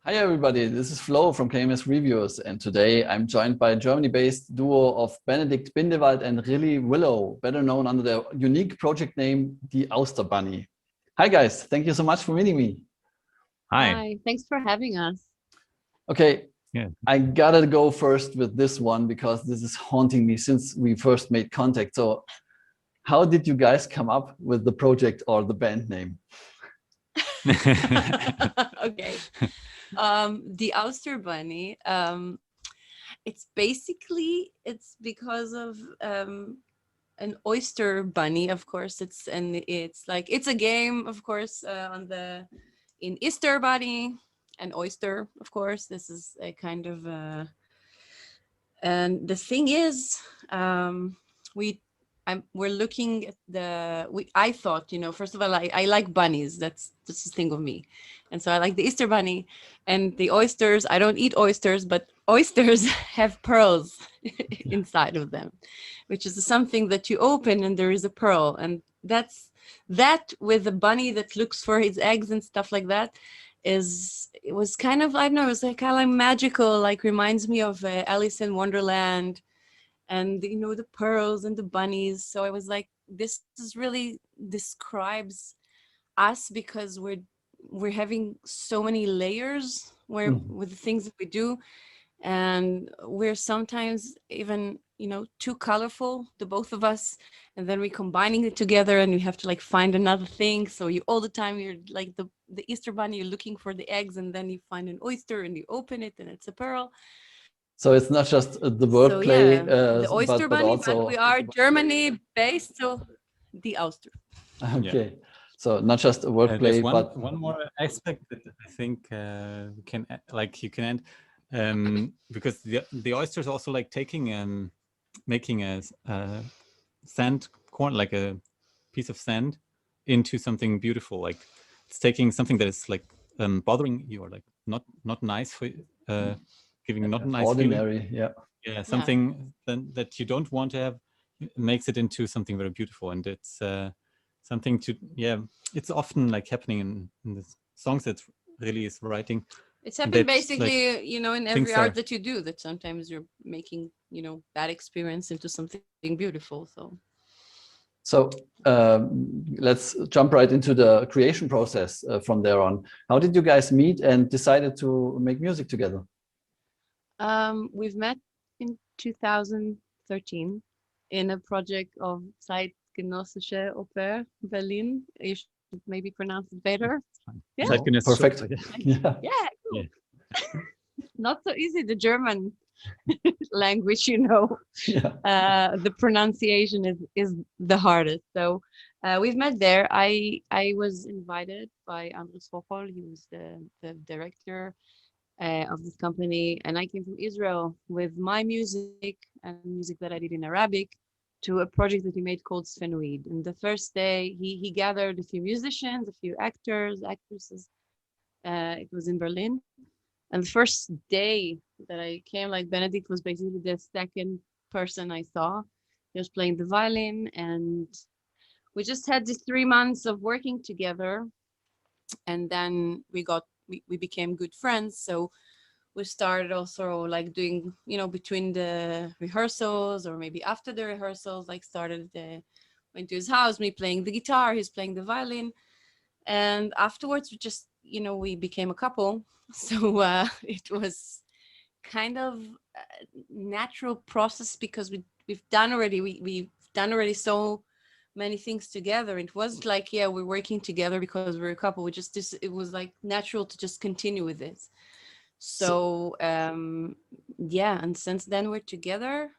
Hi everybody, this is Flo from KMS Reviews, and today I'm joined by a Germany-based duo of Benedikt, Bindewald and Rilli, Willow, better known under their unique project name, Die Auster Bunny. Hi guys, thank you so much for meeting me. Hi, thanks for having us. Okay, I gotta go first with this one because this is haunting me since we first made contact. So how did you guys come up with the project or the band name? Okay. Die Auster Bunny. It's because of an oyster bunny, of course. It's a game, of course, in Easter bunny and oyster, of course. This is a kind of and the thing is, we're looking at I thought, first of all, I like bunnies. That's the thing of me. And so I like the Easter bunny and the oysters. I don't eat oysters, but oysters have pearls inside of them, which is something that you open and there is a pearl. And that with a bunny that looks for his eggs and stuff like that it was kind of, I don't know, it was like kind of magical, like reminds me of Alice in Wonderland. And the pearls and the bunnies. So I was like, this is really describes us because we're having so many layers with the things that we do, and we're sometimes even too colorful, the both of us, and then we're combining it together and we have to like find another thing. So you all the time you're like the Easter bunny, you're looking for the eggs, and then you find an oyster and you open it and it's a pearl. So it's not just the So wordplay, yeah, the oyster but bunny, also... but we are Germany based, so the Auster. Okay, yeah. So not just a wordplay, but one more aspect that I think we can you can add, because the oyster is also like taking making a sand corn, like a piece of sand, into something beautiful. Like it's taking something that is like bothering you or like not nice for giving not nice ordinary feeling. Something that you don't want to have, makes it into something very beautiful. And it's something to it's often like happening in the songs that really is writing. It's happened basically like, in every art that you do, that sometimes you're making bad experience into something beautiful. So let's jump right into the creation process from there on. How did you guys meet and decided to make music together? We've met in 2013 in a project of Zeitgenössische Oper Berlin. You should maybe pronounce it better. Yeah, perfect. Yeah, cool. Not so easy, the German language, the pronunciation is the hardest. So we've met there. I was invited by Andres Fochol. He was the director of this company, and I came from Israel with my music and music that I did in Arabic to a project that he made called Sphenoid. And the first day he gathered a few musicians, a few actors, actresses. It was in Berlin. And the first day that I came, like, Benedikt was basically the second person I saw. He was playing the violin, and we just had these 3 months of working together. And then we became good friends. So we started also like doing, between the rehearsals or maybe after the rehearsals, like went to his house, me playing the guitar, he's playing the violin. And afterwards we just, we became a couple. So it was kind of a natural process because we've done already so many things together. It wasn't like, we're working together because we're a couple. It was like natural to just continue with this. So and since then we're together.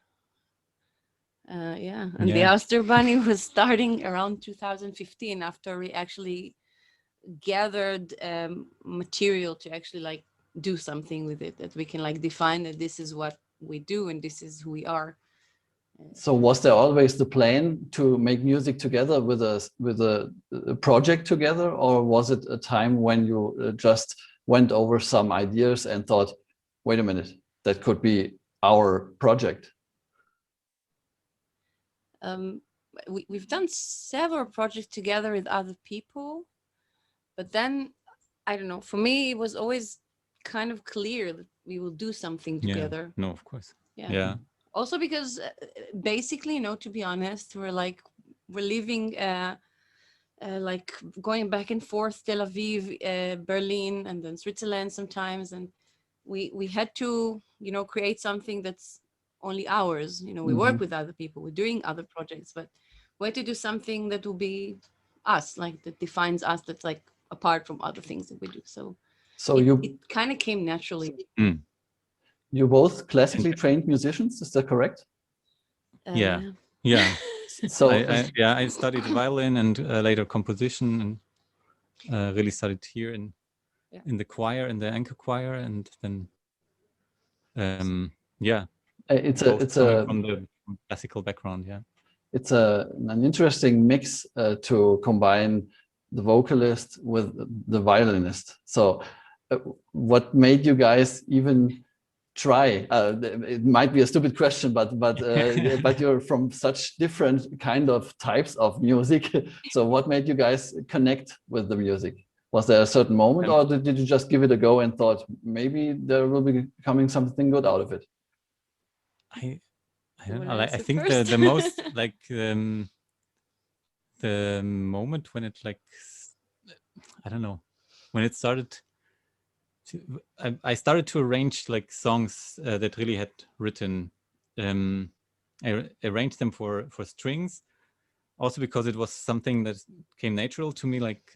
And the Auster Bunny was starting around 2015 after we actually gathered material to actually like do something with it, that we can like define that this is what we do and this is who we are. So was there always the plan to make music together with a project together, or was it a time when you just went over some ideas and thought, wait a minute, that could be our project? We've done several projects together with other people, but then, I don't know, for me, it was always kind of clear that we will do something together. No, of course. Yeah. Yeah. Also because basically, you know, to be honest, we're living like going back and forth, Tel Aviv, Berlin, and then Switzerland sometimes, and we had to, you know, create something that's only ours. You know, we work with other people, we're doing other projects, but we had to do something that will be us, like that defines us, that's like apart from other things that we do. So it kind of came naturally. You're both classically trained musicians, is that correct? Yeah. So I studied violin and later composition, and really studied here in the choir, in the anchor choir, and then it's from the classical background. It's an interesting mix to combine the vocalist with the violinist. So what made you guys even try? It might be a stupid question, but you're from such different kind of types of music. So what made you guys connect with the music? Was there a certain moment, or did you just give it a go and thought maybe there will be coming something good out of it? I don't know. I think the most like the moment when it like, I don't know, when it started. I started to arrange like songs that Rilli had written. I arranged them for strings, also because it was something that came natural to me. Like,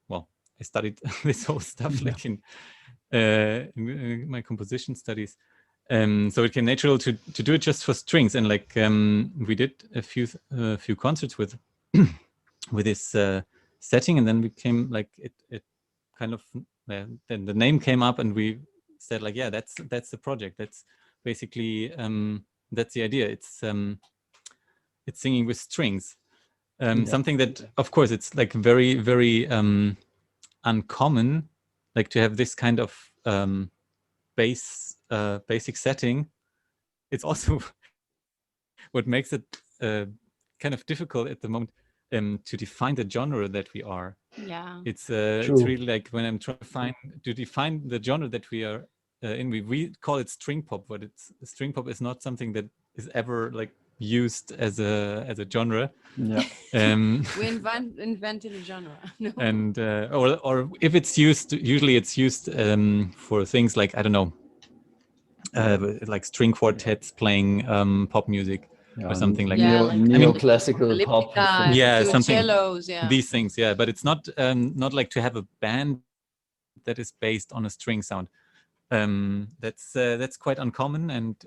well, I studied this whole stuff like in my composition studies. So it came natural to do it just for strings, and like we did a few concerts with with this setting, and then we came like it kind of. Then the name came up, and we said like, yeah, that's the project. That's basically that's the idea. It's singing with strings. Something that, of course, it's like very, very uncommon, like to have this kind of basic setting. It's also what makes it kind of difficult at the moment to define the genre that we are. Yeah, it's really like when I'm trying to define the genre that we are in, we call it string pop, but string pop is not something that is ever like used as a genre. Yeah. We invented a genre. No. And or if it's used, usually it's used for things like, I don't know, like string quartets playing pop music. Or something like that. Like neoclassical pop. Something. Cellos, These things, but it's not like to have a band that is based on a string sound. That's quite uncommon, and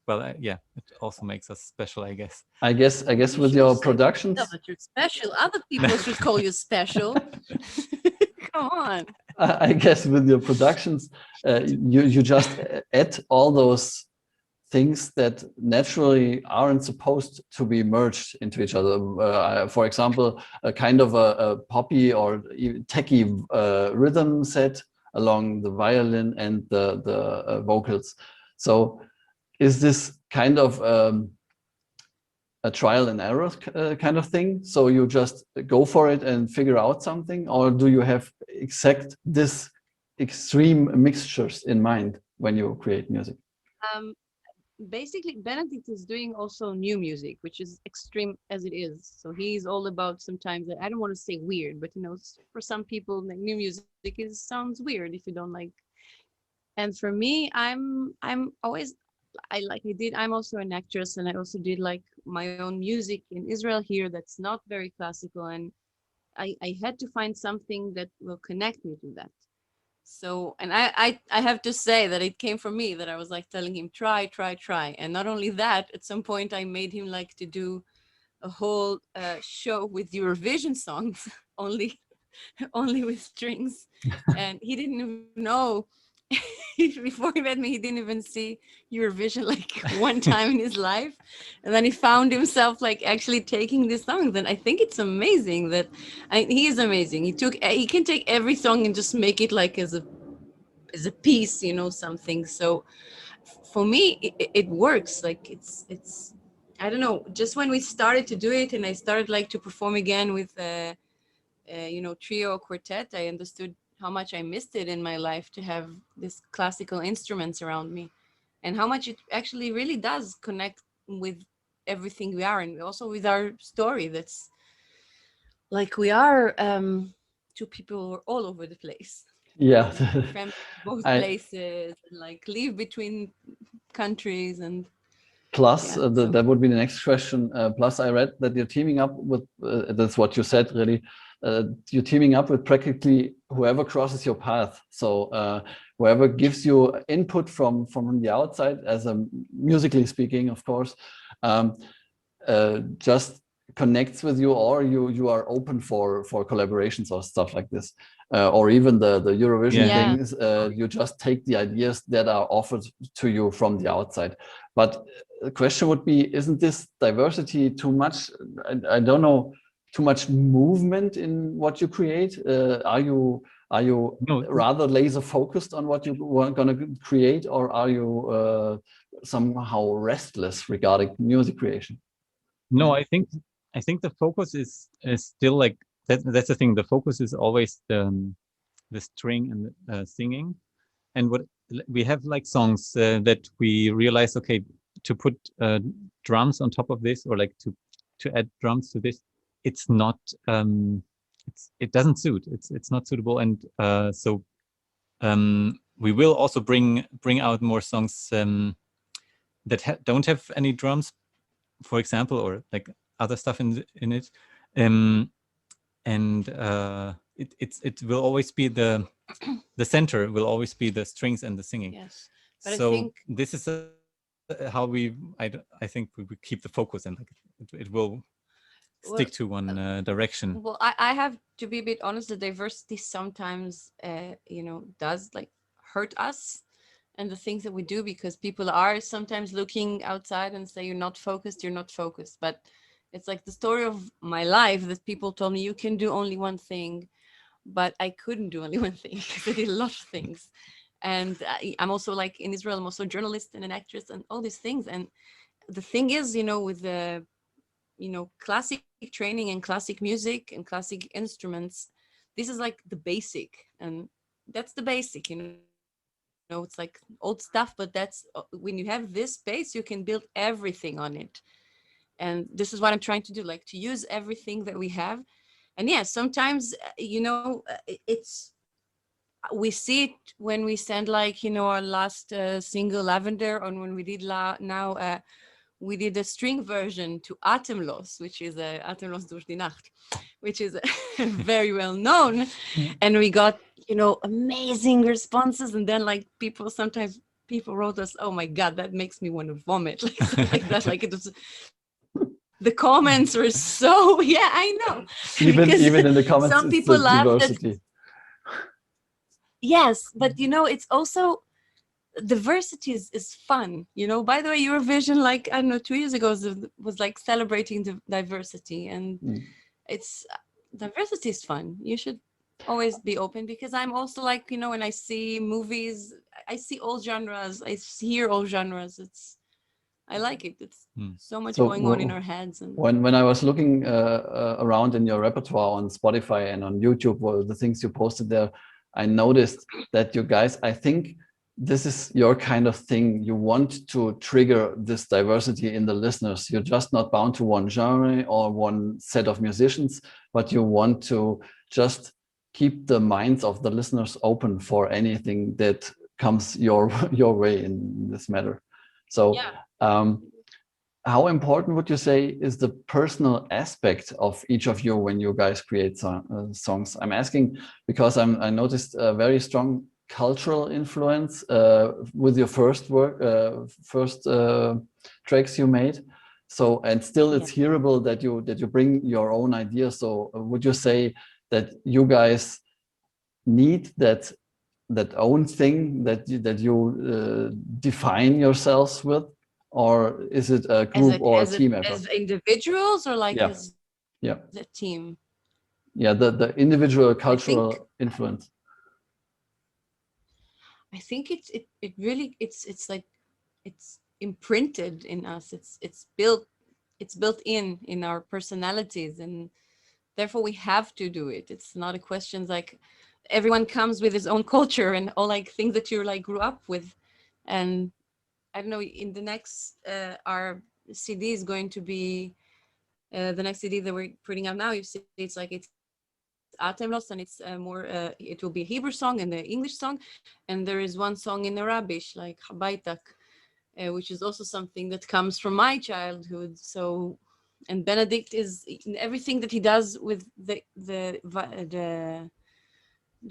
well, it also makes us special, I guess. I guess with your productions. No, but you're special. Other people should call you special. Come on. I guess with your productions, you just add all those things that naturally aren't supposed to be merged into each other. For example, a kind of a poppy or even techy rhythm set along the violin and the vocals. So is this kind of a trial and error kind of thing? So you just go for it and figure out something, or do you have exact this extreme mixtures in mind when you create music? Basically, Benedikt is doing also new music, which is extreme as it is. So he's all about, sometimes, I don't want to say weird, but you know, for some people, like, new music sounds weird if you don't like. And for me, I'm always, I'm also an actress, and I also did like my own music in Israel here that's not very classical, and I had to find something that will connect me to that. So, and I have to say that it came from me, that I was like telling him, try. And not only that, at some point I made him like to do a whole show with Eurovision songs, only with strings. And he didn't even know, before he met me, he didn't even see Eurovision like one time in his life. And then he found himself like actually taking these songs. And I think it's amazing that he is amazing. He can take every song and just make it like as a piece, you know, something. So for me, it works. Like it's, I don't know, just when we started to do it and I started like to perform again with, you know, trio or quartet, I understood how much I missed it in my life to have this classical instruments around me, and how much it actually really does connect with everything we are, and also with our story. That's like we are two people who are all over the place. Yeah. From both I, places, like live between countries, and Plus, yeah. So that would be the next question. Plus, I read that you're teaming up with, that's what you said, really. You're teaming up with practically whoever crosses your path. So whoever gives you input from the outside, as a musically speaking, of course, just connects with you, or you are open for collaborations or stuff like this, or even the Eurovision things. You just take the ideas that are offered to you from the outside. But the question would be, isn't this diversity too much? I don't know, too much movement in what you create? Are you rather laser focused on what you were going to create, or are you somehow restless regarding music creation? No, I think the focus is still like that. That's the thing. The focus is always the string and the singing. And what we have, like songs that we realize, okay, to put drums on top of this, or like to add drums to this, it's not it doesn't suit. It's not suitable. And so we will also bring out more songs that don't have any drums, for example, or like other stuff in it. And it will always be the center will always be the strings and the singing. Yes, but so I think this is how I think we keep the focus, and like it will stick to one direction. Well, I have to be a bit honest. The diversity sometimes does like hurt us and the things that we do, because people are sometimes looking outside and say, you're not focused. But it's like the story of my life, that people told me you can do only one thing, but I couldn't do only one thing, because I did a lot of things. And I'm also, like, in Israel, I'm also a journalist and an actress and all these things. And the thing is, with the classic training and classic music and classic instruments, this is like the basic, and that's the basic. It's like old stuff, but that's when you have this base, you can build everything on it. And this is what I'm trying to do, like to use everything that we have. And yeah, sometimes it's, we see it when we send, like, our last single Lavender, or when we did now we did a string version to Atemlos, which is Atemlos durch, Nacht, which is very well known. And we got, amazing responses. And then, like, sometimes people wrote us, oh my God, that makes me want to vomit. Like that, like it was, the comments were so, yeah, I know. Even in the comments, some people laughed diversity. Yes, but it's also, diversity is fun. By the way, Eurovision, like, I don't know, 2 years ago was like celebrating the diversity, and it's, diversity is fun. You should always be open, because I'm also like, when I see movies, I see all genres, I hear all genres. I like it. It's so much going on in our heads. And when I was looking around in your repertoire on Spotify and on YouTube, the things you posted there, I noticed that you guys, I think this is your kind of thing. You want to trigger this diversity in the listeners. You're just not bound to one genre or one set of musicians, but you want to just keep the minds of the listeners open for anything that comes your way in this matter. So yeah. How important would you say is the personal aspect of each of you when you guys create songs? I'm asking because I noticed a very strong cultural influence with your first work, tracks you made. So, and still it's hearable that you bring your own ideas. So would you say that you guys need that own thing that you define yourselves with? Or is it a group or a team effort? As individuals, or like as a team? Yeah, the individual cultural influence. I think it really, it's like, it's imprinted in us. It's built in our personalities, and therefore we have to do it. It's not a question like, everyone comes with his own culture and all like things that you like grew up with. And I don't know, in the next our CD is going to be the next CD that we're putting out now. You see, it's Atemlos, and it's more it will be a Hebrew song and the English song, and there is one song in Arabic like Habaitak, which is also something that comes from my childhood. So, and Benedikt is everything that he does with the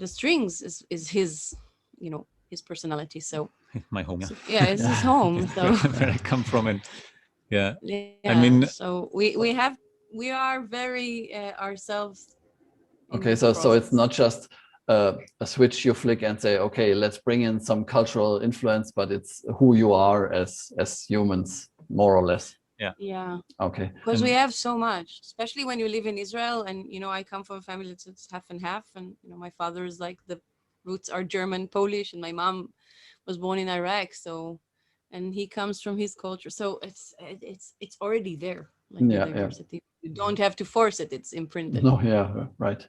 strings is his, you know, his personality. So my home, yeah. So, yeah, it's his home. So where I come from, and yeah, yeah. I mean, so we are very ourselves. Okay, so it's not just a switch you flick and say, okay, let's bring in some cultural influence, but it's who you are as humans, more or less. Yeah. Yeah. Okay. Because we have so much, especially when you live in Israel, and you know, I come from a family that's half and half, and you know, my father is like the roots are German, Polish, and my mom was born in Iraq. So, and he comes from his culture, so it's already there, like the diversity. You don't have to force it; it's imprinted. No, yeah, right.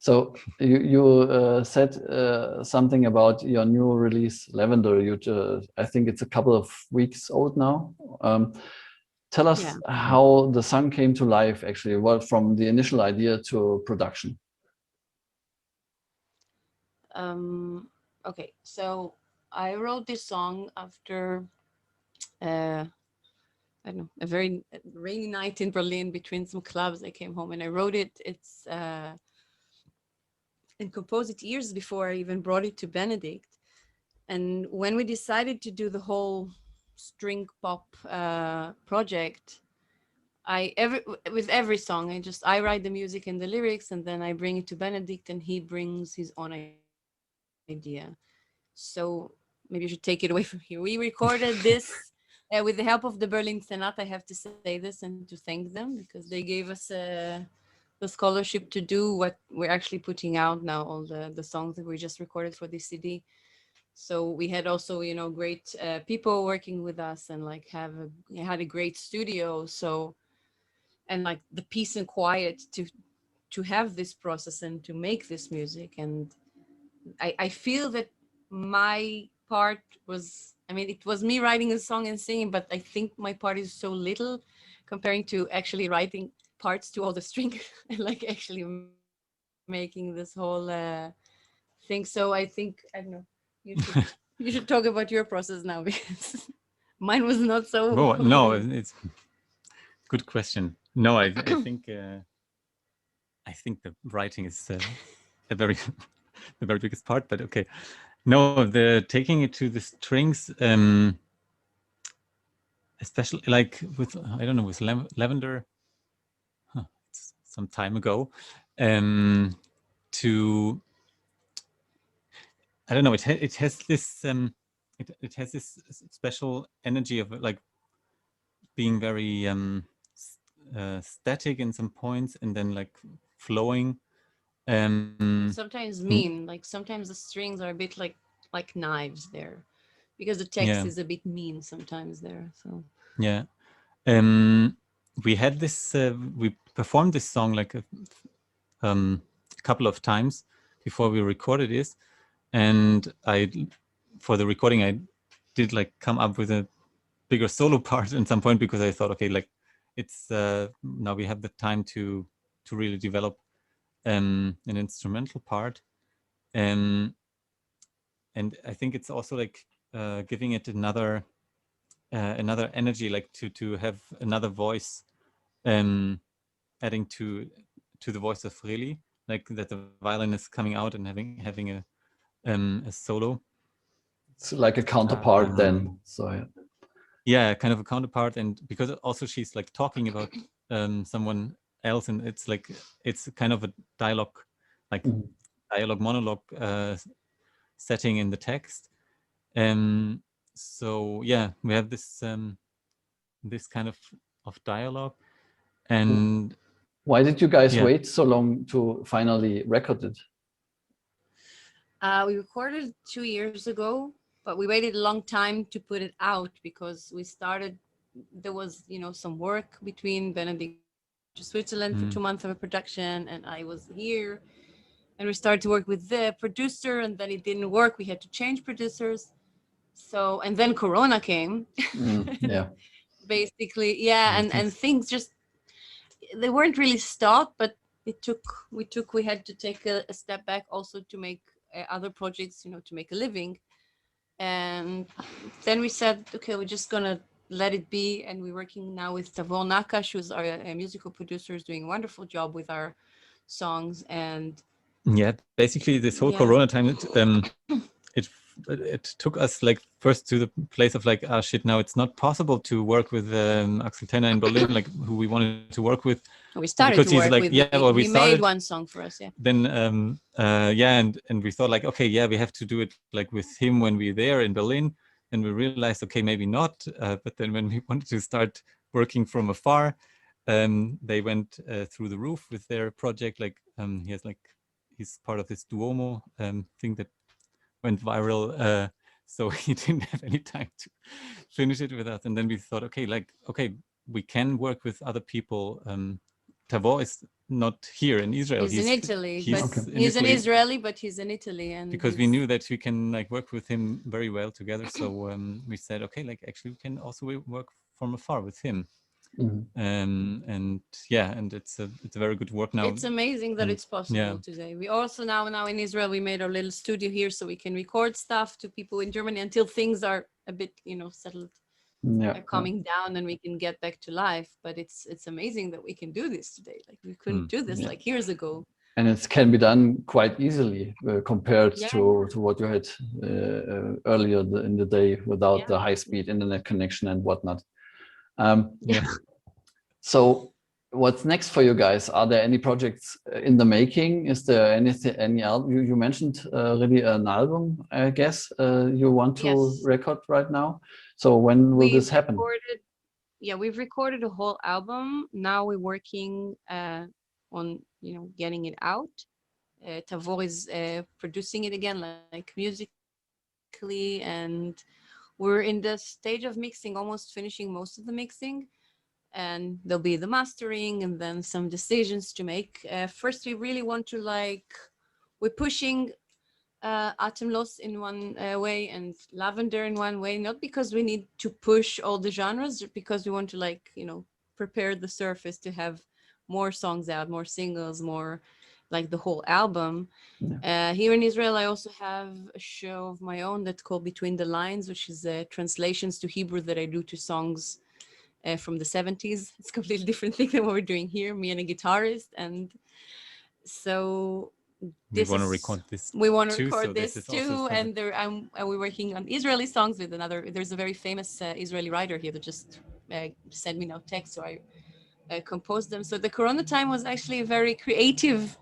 So you said something about your new release, Lavender. I think it's a couple of weeks old now. Tell us how the song came to life, actually, what from the initial idea to production. Okay, so I wrote this song after I don't know, a very rainy night in Berlin between some clubs. I came home and I wrote it. It's and composed it years before I even brought it to Benedikt. And when we decided to do the whole string pop project, with every song, I write the music and the lyrics, and then I bring it to Benedikt, and he brings his own idea. So maybe you should take it away from here. We recorded this with the help of the Berlin Senat. I have to say this and to thank them, because they gave us the scholarship to do what we're actually putting out now, all the songs that we just recorded for this CD. So we had also, you know, great people working with us, and like had a great studio. So, and like the peace and quiet to have this process and to make this music. And I feel that my part was, I mean, it was me writing a song and singing, but I think my part is so little comparing to actually writing parts to all the string and like actually making this whole thing. So I think, I don't know, you should talk about your process now, because mine was not so. Oh, no, it's good question. No, I think the writing is a very the very biggest part, but okay. No, the taking it to the strings, especially like with, I don't know, with Lavender, it's some time ago, to, I don't know, it has this it has this special energy of like being very static in some points and then like flowing. Sometimes mean, like sometimes the strings are a bit like knives there, because the text is a bit mean sometimes there. So yeah, we had this we performed this song like a couple of times before we recorded this, and for the recording I did like come up with a bigger solo part at some point, because I thought, okay, like it's now we have the time to really develop an instrumental part, and I think it's also like giving it another energy, like to have another voice, adding to the voice of Rilli, like that the violin is coming out and having a solo. It's like a counterpart then. So yeah, kind of a counterpart, and because also she's like talking about someone else, and it's like it's kind of a dialogue, like dialogue monologue setting in the text. So yeah, we have this this kind of dialogue. And why did you guys wait so long to finally record it? We recorded 2 years ago, but we waited a long time to put it out, because we started, there was, you know, some work between Benedikt to Switzerland for 2 months of a production, and I was here. and we started to work with the producer, and then it didn't work. We had to change producers. So, and then Corona came. Yeah. Basically, yeah, and things just, they weren't really stopped, but we had to take a step back also to make other projects, you know, to make a living. And then we said, okay, we're just gonna let it be. And we're working now with Tavor Nakash, who's our musical producer, is doing a wonderful job with our songs. And yeah, basically this whole Corona time, it took us like first to the place of like, ah, shit, now it's not possible to work with Axel Tenner in Berlin, like who we wanted to work with. We started because to he's work like, with, yeah, well, we started, made one song for us, yeah. Then yeah, and we thought like, okay, yeah, we have to do it like with him when we're there in Berlin. And we realized, okay, maybe not. But then when we wanted to start working from afar, they went through the roof with their project. Like he has like, he's part of this Duomo thing that went viral. So he didn't have any time to finish it with us. And then we thought, okay, like, okay, we can work with other people. Tavor is not here in Israel. He's in Italy, he's, but in he's Italy, an Israeli, but he's in Italy. And because we knew that we can like work with him very well together. So we said, okay, like actually we can also work from afar with him. And yeah, and it's a very good work now. It's amazing that it's possible today. We also now in Israel, we made our little studio here so we can record stuff to people in Germany until things are a bit, you know, settled, calming down, and we can get back to life. But it's amazing that we can do this today. Like we couldn't do this like years ago. And it can be done quite easily compared to what you had earlier in the day without the high-speed internet connection and whatnot. So what's next for you guys? Are there any projects in the making? Is there anything, any album? You mentioned really an album, I guess, you want to record right now. So when will this happen? We've recorded a whole album. Now we're working on, you know, getting it out. Tavor is producing it again, like musically, and we're in the stage of mixing, almost finishing most of the mixing. And there'll be the mastering and then some decisions to make. First, we really want to we're pushing Atemlos in one way and Lavender in one way, not because we need to push all the genres, because we want to prepare the surface to have more songs out, more singles, more like the whole album. Here in Israel, I also have a show of my own that's called Between the Lines, which is translations to Hebrew that I do to songs from the 70s. It's a completely different thing than what we're doing here, me and a guitarist. And so we want to record this too. And we're working on Israeli songs with there's a very famous Israeli writer here that just sent me now text, so I composed them. So the Corona time was actually a very creative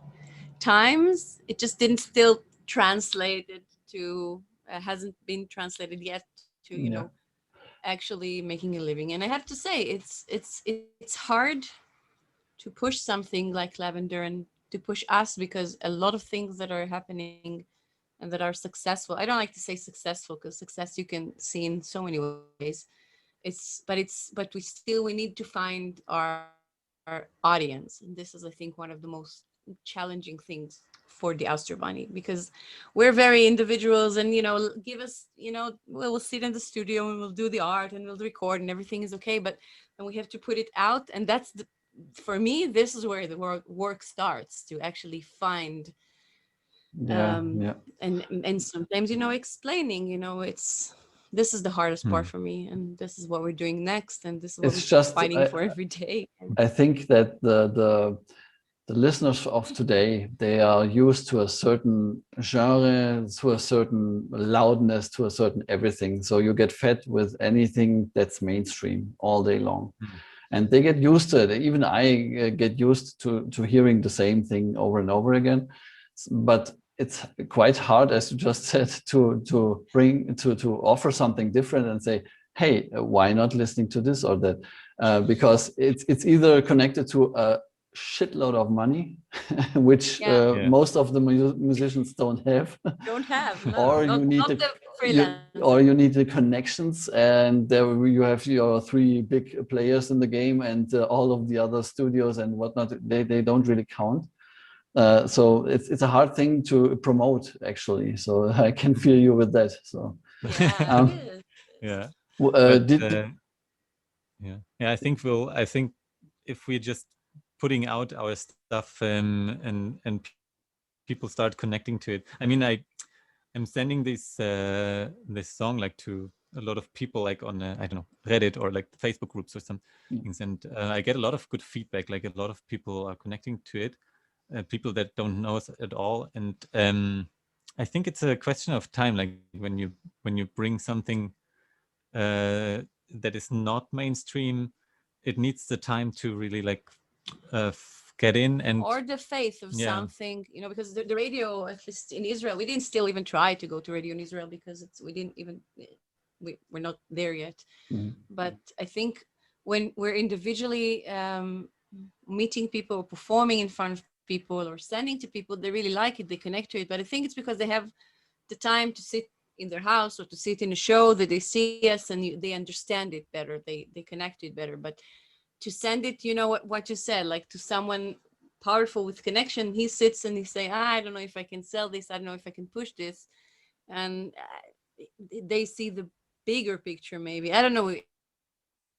times. It just didn't still translate it to, hasn't been translated yet to, you know, actually making a living. And I have to say, it's hard to push something like Lavender and to push us, because a lot of things that are happening and that are successful, I don't like to say successful, because success you can see in so many ways. But we need to find our audience. And this is, I think, one of the most challenging things for Die Auster Bunny, because we're very individuals, and give us, we'll sit in the studio and we'll do the art and we'll record and everything is okay, but then we have to put it out. And that's for me, this is where the work starts, to actually find and sometimes explaining, this is the hardest part for me, and this is what we're doing next, and this is what we're fighting for every day. I think that the listeners of today, they are used to a certain genre, to a certain loudness, to a certain everything. So you get fed with anything that's mainstream all day long. And they get used to it. Even I get used to hearing the same thing over and over again. But it's quite hard, as you just said, to offer something different and say, hey, why not listening to this or that? Because it's either connected to a shitload of money, which most of the musicians don't have. No. Or you need the connections, and there you have your 3 big players in the game, and all of the other studios and whatnot, they don't really count. So it's a hard thing to promote, actually. So I can feel you with that. So Yeah, it is. yeah. I think if we're just putting out our stuff and people start connecting to it. I mean, I'm sending this song like to a lot of people, like on I don't know, Reddit or like Facebook groups or some things, and I get a lot of good feedback. Like a lot of people are connecting to it, people that don't know us at all, and I think it's a question of time. Like when you bring something that is not mainstream, it needs the time to really like get in, and or the faith of something, you know, because the radio, at least in Israel, we didn't still even try to go to radio in Israel because we didn't even, we're not there yet. But I think when we're individually meeting people, performing in front of people, or sending to people, they really like it, they connect to it. But I think it's because they have the time to sit in their house or to sit in a show that they see us and they understand it better, they connect it better. But to send it, you know, what you said, like to someone powerful with connection, he sits and he say, I don't know if I can sell this, I don't know if I can push this, and they see the bigger picture. Maybe, I don't know,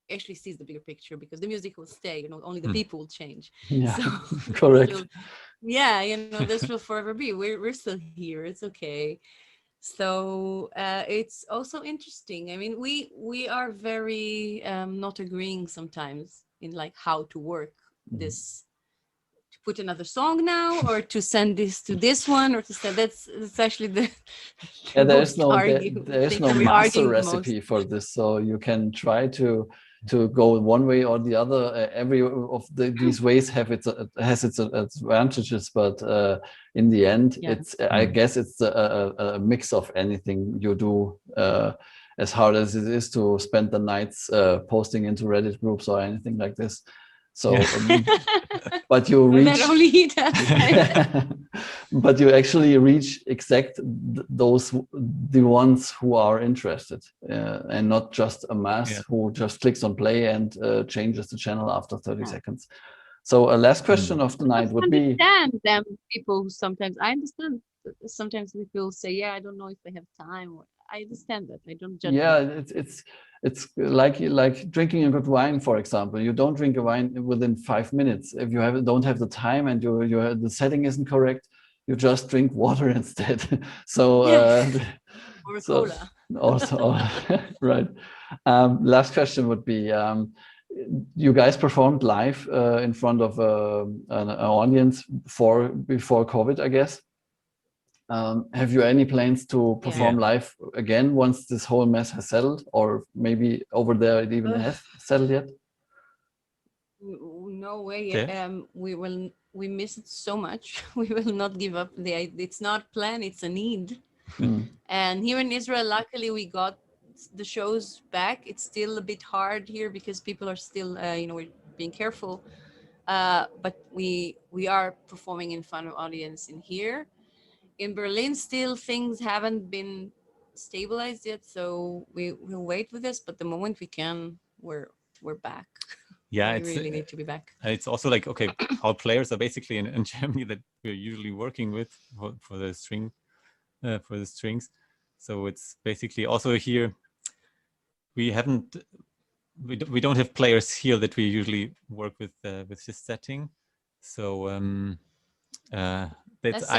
actually sees the bigger picture, because the music will stay, you know, only the people will change. Yeah, so correct. Yeah, you know, this will forever be, we're still here, it's okay. So it's also interesting. I mean, we are very not agreeing sometimes in like how to work this, to put another song now, or to send this to this one, or to send that's actually the There most is no master recipe for this, so you can try to go one way or the other. Every of these ways has its advantages, but in the end, it's I guess it's a mix of anything you do. As hard as it is to spend the nights posting into Reddit groups or anything like this. So, but you reach. Not only he does. But you actually reach the ones who are interested, and not just a mass who just clicks on play and changes the channel after 30 seconds. So a last question of the night would be. I understand them people who sometimes, I understand sometimes people say, yeah, I don't know if they have time. I understand that. I don't judge. Yeah, it's like drinking a good wine, for example. You don't drink a wine within 5 minutes. If you don't have the time and the setting isn't correct, you just drink water instead. So or cola. Also right. Last question would be, you guys performed live in front of an audience before COVID, I guess. Have you any plans to perform live again once this whole mess has settled, or maybe over there it even has settled yet? No way. We miss it so much. We will not give up. It's not planned, it's a need. And here in Israel, luckily we got the shows back. It's still a bit hard here because people are still we're being careful, but we are performing in front of audience in here. In Berlin, still things haven't been stabilized yet, so we'll wait with this. But the moment we can, we're back. Yeah, we really need to be back. It's also like, okay, our players are basically in Germany that we're usually working with for the strings. So it's basically also here. We don't have players here that we usually work with this setting. So that's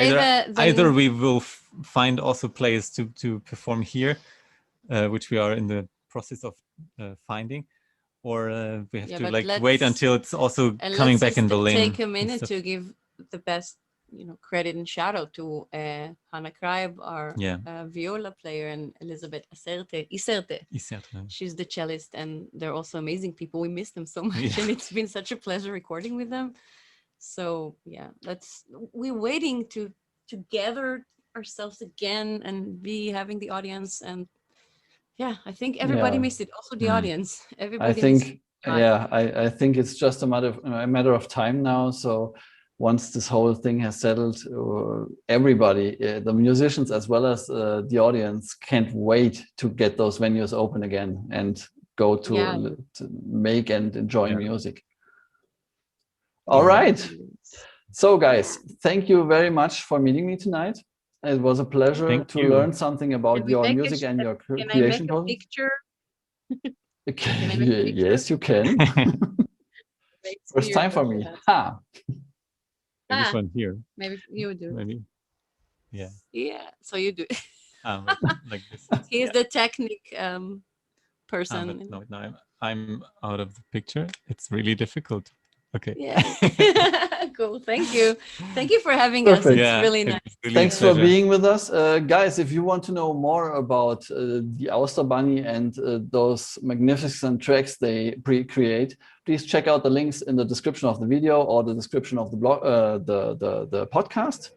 either we will find also players to perform here, which we are in the process of finding, or we have to wait until it's also coming back in Berlin. Take a minute to give the best credit and shout out to Hannah Kreib, our viola player, and Elizabeth Iserte. She's the cellist, and they're also amazing people. We miss them so much, and it's been such a pleasure recording with them. So yeah, we're waiting to gather ourselves again and be having the audience. And yeah, I think everybody missed it, also the audience. Everybody I think it's just a matter of time now. So once this whole thing has settled, everybody, the musicians as well as the audience, can't wait to get those venues open again and go to make and enjoy music. All right. So guys, thank you very much for meeting me tonight. It was a pleasure to learn something about your music and your creation process. Picture? Okay. Yes, you can. First time for me. Ha! This one here. Maybe you do. Maybe. Yeah. Yeah. So you do. Like this. He's the technique person. No, I'm out of the picture. It's really difficult. Okay. Yeah. Cool. Thank you. Thank you for having us. It's really nice. Really Thanks for being with us. Guys, if you want to know more about the Auster Bunny and those magnificent tracks they create, please check out the links in the description of the video or the description of the blog, the podcast.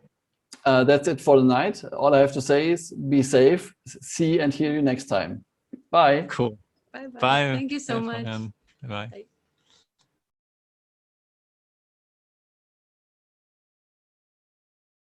That's it for the night. All I have to say is be safe. See and hear you next time. Bye. Cool. Bye-bye. Bye. Thank you so much. Bye. Bye.